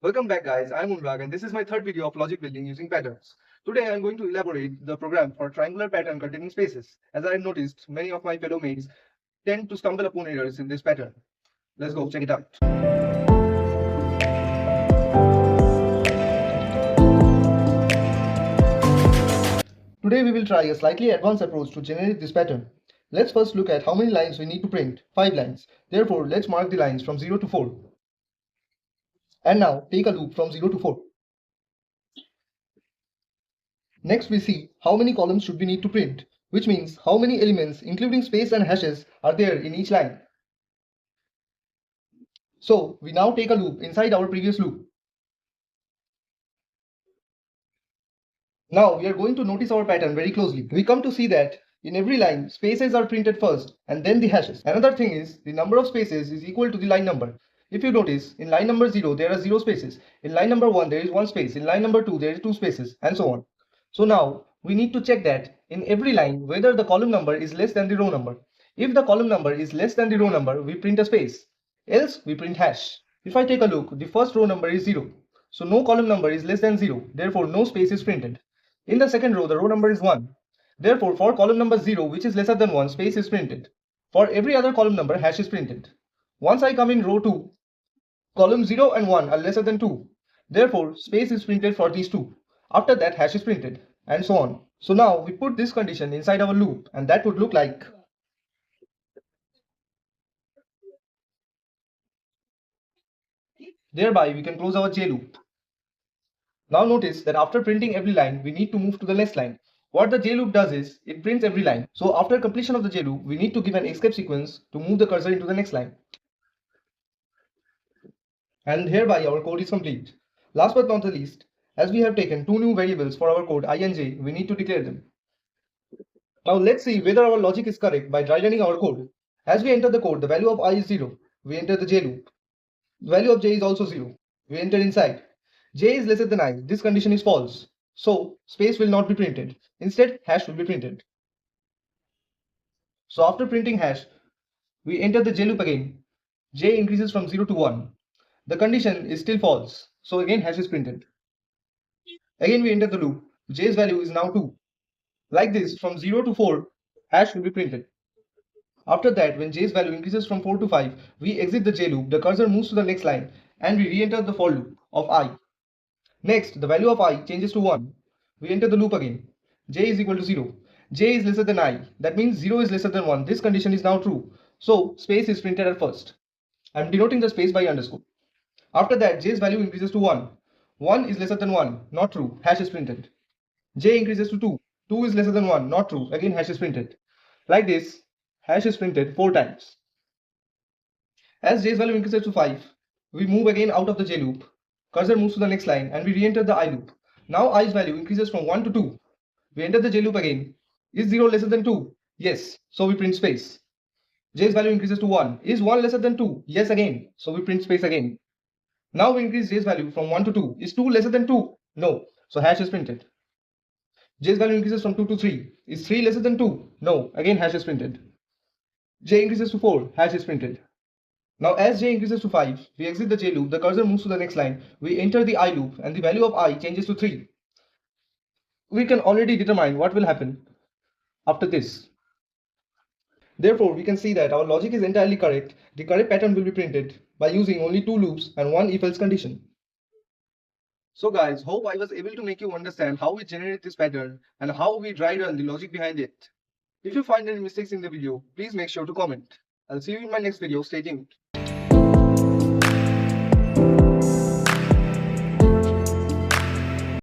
Welcome back guys, I'm Unrag and this is my third video of logic building using patterns. Today I'm going to elaborate the program for triangular pattern containing spaces. As I have noticed, many of my fellow mates tend to stumble upon errors in this pattern. Let's go check it out. Today we will try a slightly advanced approach to generate this pattern. Let's first look at how many lines we need to print. 5 lines. Therefore, let's mark the lines from 0 to 4. And now take a loop from 0 to 4. Next we see how many columns should we need to print, which means how many elements including space and hashes are there in each line. So we now take a loop inside our previous loop. Now we are going to notice our pattern very closely. We come to see that in every line spaces are printed first and then the hashes. Another thing is the number of spaces is equal to the line number. If you notice, in line number 0 there are 0 spaces, in line number 1 there is 1 space, in line number 2 there is 2 spaces, and so on. So now we need to check that in every line whether the column number is less than the row number. If the column number is less than the row number, we print a space, else we print hash. If I take a look, the first row number is 0, so no column number is less than 0, therefore no space is printed. In the second row, the row number is 1. Therefore, for column number 0, which is lesser than 1, space is printed. For every other column number, hash is printed. Once I come in row 2, column 0 and 1 are lesser than 2. Therefore, space is printed for these two. After that, hash is printed, and so on. So now, we put this condition inside our loop, and that would look like. Thereby, we can close our J loop. Now notice that after printing every line, we need to move to the next line. What the J loop does is, it prints every line. So after completion of the J loop, we need to give an escape sequence to move the cursor into the next line. And hereby our code is complete. Last but not the least, as we have taken two new variables for our code I and j, we need to declare them. Now let's see whether our logic is correct by dry running our code. As we enter the code, the value of I is 0. We enter the J loop. The value of j is also 0. We enter inside. J is lesser than I. This condition is false. So space will not be printed. Instead, hash will be printed. So after printing hash, we enter the J loop again. J increases from 0 to 1. The condition is still false. So again hash is printed. Again we enter the loop. J's value is now 2. Like this, from 0 to 4, hash will be printed. After that, when j's value increases from 4 to 5, we exit the j loop, the cursor moves to the next line, and we re-enter the for loop of I. Next, the value of I changes to 1. We enter the loop again. J is equal to 0. J is lesser than I. That means 0 is lesser than 1. This condition is now true. So, space is printed at first. I am denoting the space by underscore. After that, j's value increases to 1. 1 is lesser than 1. Not true. Hash is printed. J increases to 2. 2 is lesser than 1. Not true. Again, hash is printed. Like this, hash is printed 4 times. As j's value increases to 5, we move again out of the j loop. Cursor moves to the next line and we re-enter the I loop. Now i's value increases from 1 to 2. We enter the j loop again. Is 0 lesser than 2? Yes. So we print space. J's value increases to 1. Is 1 lesser than 2? Yes again. So we print space again. Now we increase j's value from 1 to 2. Is 2 lesser than 2? No. So hash is printed. J's value increases from 2 to 3. Is 3 lesser than 2? No. Again hash is printed. J increases to 4. Hash is printed. Now as j increases to 5, we exit the j loop, the cursor moves to the next line, we enter the I loop and the value of I changes to 3. We can already determine what will happen after this. Therefore, we can see that our logic is entirely correct. The correct pattern will be printed by using only 2 loops and 1 if-else condition. So guys, hope I was able to make you understand how we generate this pattern and how we dry run the logic behind it. If you find any mistakes in the video, please make sure to comment. I'll see you in my next video. Stay tuned.